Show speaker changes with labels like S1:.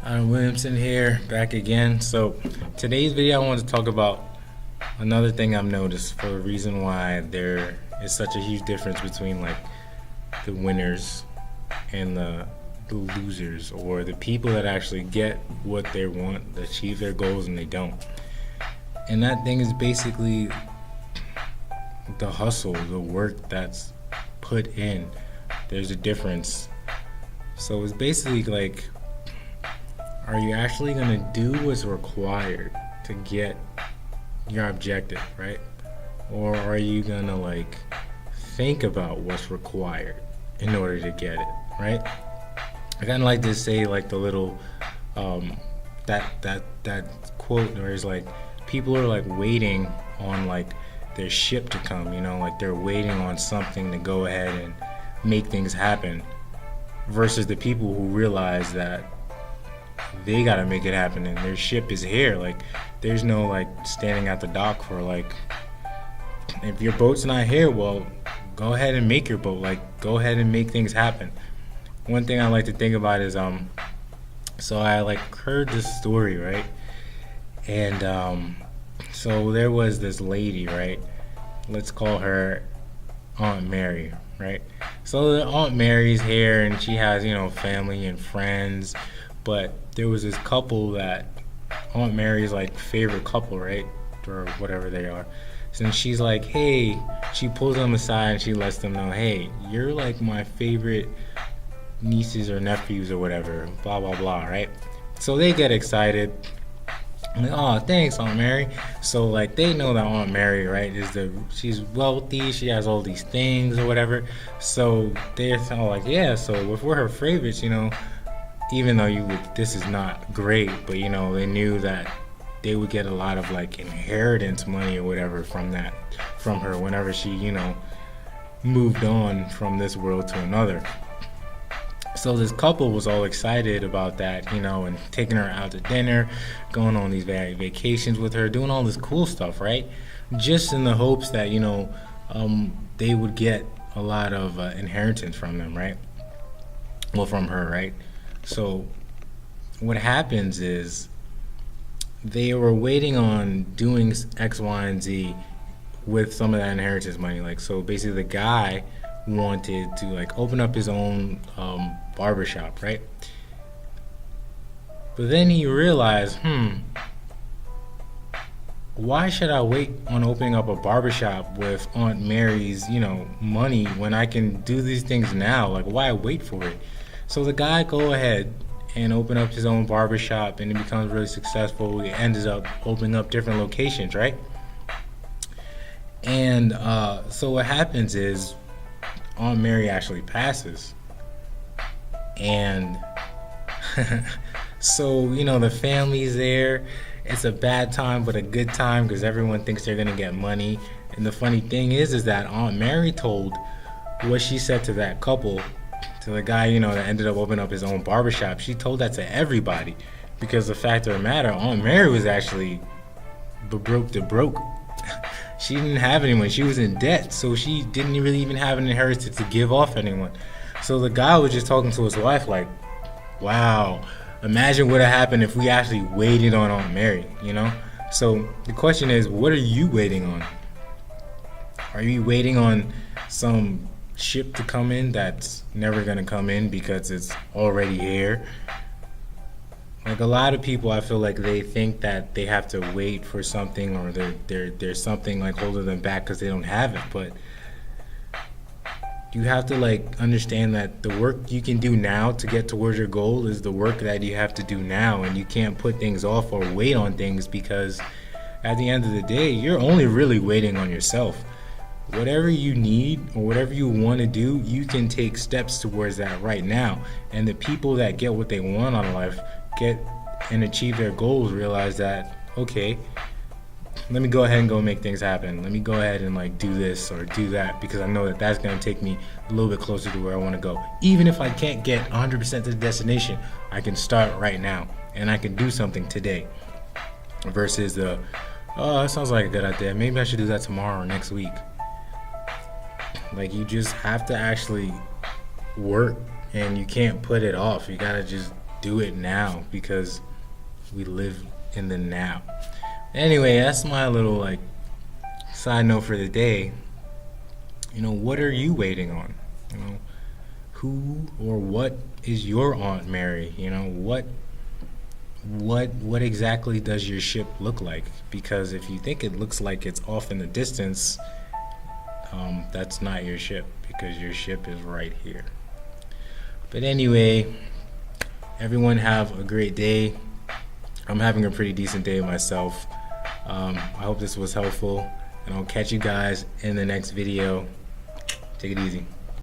S1: I'm Williamson here, back again. So, today's video, I want to talk about another thing I've noticed for a reason why there is such a huge difference between like the winners and the losers, or the people that actually get what they want, achieve their goals, and they don't. And that thing is basically the hustle, the work that's put in. There's a difference. So, it's basically like, are you actually going to do what's required to get your objective, right? Or are you going to like think about what's required in order to get it, right? I kind of like to say like the little that quote where it's like people are like waiting on like their ship to come, like they're waiting on something to go ahead and make things happen, versus the people who realize that they gotta make it happen and their ship is here. Like there's no like standing at the dock for like, if your boat's not here, well, go ahead and make your boat. Like go ahead and make things happen. One thing I like to think about is so I like heard this story, right? And so there was this lady, right? Let's call her Aunt Mary, right? So the Aunt Mary's here and she has, family and friends, but there was this couple that Aunt Mary's like favorite couple, right? Or whatever they are. So she's like, hey, she pulls them aside and she lets them know, hey, you're like my favorite nieces or nephews or whatever, blah, blah, blah, right? So they get excited. I'm like, oh, thanks, Aunt Mary. So like they know that Aunt Mary, right, she's wealthy, she has all these things or whatever. So they're all like, yeah, so if we're her favorites, even though this is not great, but they knew that they would get a lot of like inheritance money or whatever from her whenever she moved on from this world to another. So this couple was all excited about that, and taking her out to dinner, going on these vacations with her, doing all this cool stuff, right? Just in the hopes that they would get a lot of inheritance from them, right? Well, from her, right? So what happens is they were waiting on doing X, Y, and Z with some of that inheritance money. Like, so basically the guy wanted to like open up his own barbershop, right? But then he realized, why should I wait on opening up a barbershop with Aunt Mary's, money when I can do these things now? Like, why wait for it? So the guy go ahead and open up his own barbershop, and it becomes really successful. He ends up opening up different locations, right? And so what happens is Aunt Mary actually passes. And so, the family's there. It's a bad time, but a good time because everyone thinks they're going to get money. And the funny thing is that Aunt Mary told what she said to that couple, to the guy, that ended up opening up his own barbershop. She told that to everybody because the fact of the matter, Aunt Mary was actually broke to broke. She didn't have anyone. She was in debt, so she didn't really even have an inheritance to give off anyone. So the guy was just talking to his wife like, wow, imagine what would have happened if we actually waited on Aunt Mary, So the question is, what are you waiting on? Are you waiting on some ship to come in that's never going to come in because it's already here? Like a lot of people, I feel like they think that they have to wait for something, or there's something like holding them back because they don't have it. But you have to like understand that the work you can do now to get towards your goal is the work that you have to do now, and you can't put things off or wait on things, because at the end of the day, you're only really waiting on yourself. Whatever you need or whatever you want to do, you can take steps towards that right now. And the people that get what they want out of life, get and achieve their goals, realize that, okay, let me go ahead and go make things happen. Let me go ahead and like do this or do that, because I know that that's going to take me a little bit closer to where I want to go. Even if I can't get 100% to the destination, I can start right now and I can do something today, versus oh, that sounds like a good idea, maybe I should do that tomorrow or next week. Like, you just have to actually work, and you can't put it off. You gotta just do it now, because we live in the now. Anyway, that's my little like side note for the day. What are you waiting on? Who or what is your Aunt Mary? What exactly does your ship look like? Because if you think it looks like it's off in the distance, that's not your ship, because your ship is right here. But anyway, everyone have a great day. I'm having a pretty decent day myself. I hope this was helpful, and I'll catch you guys in the next video. Take it easy.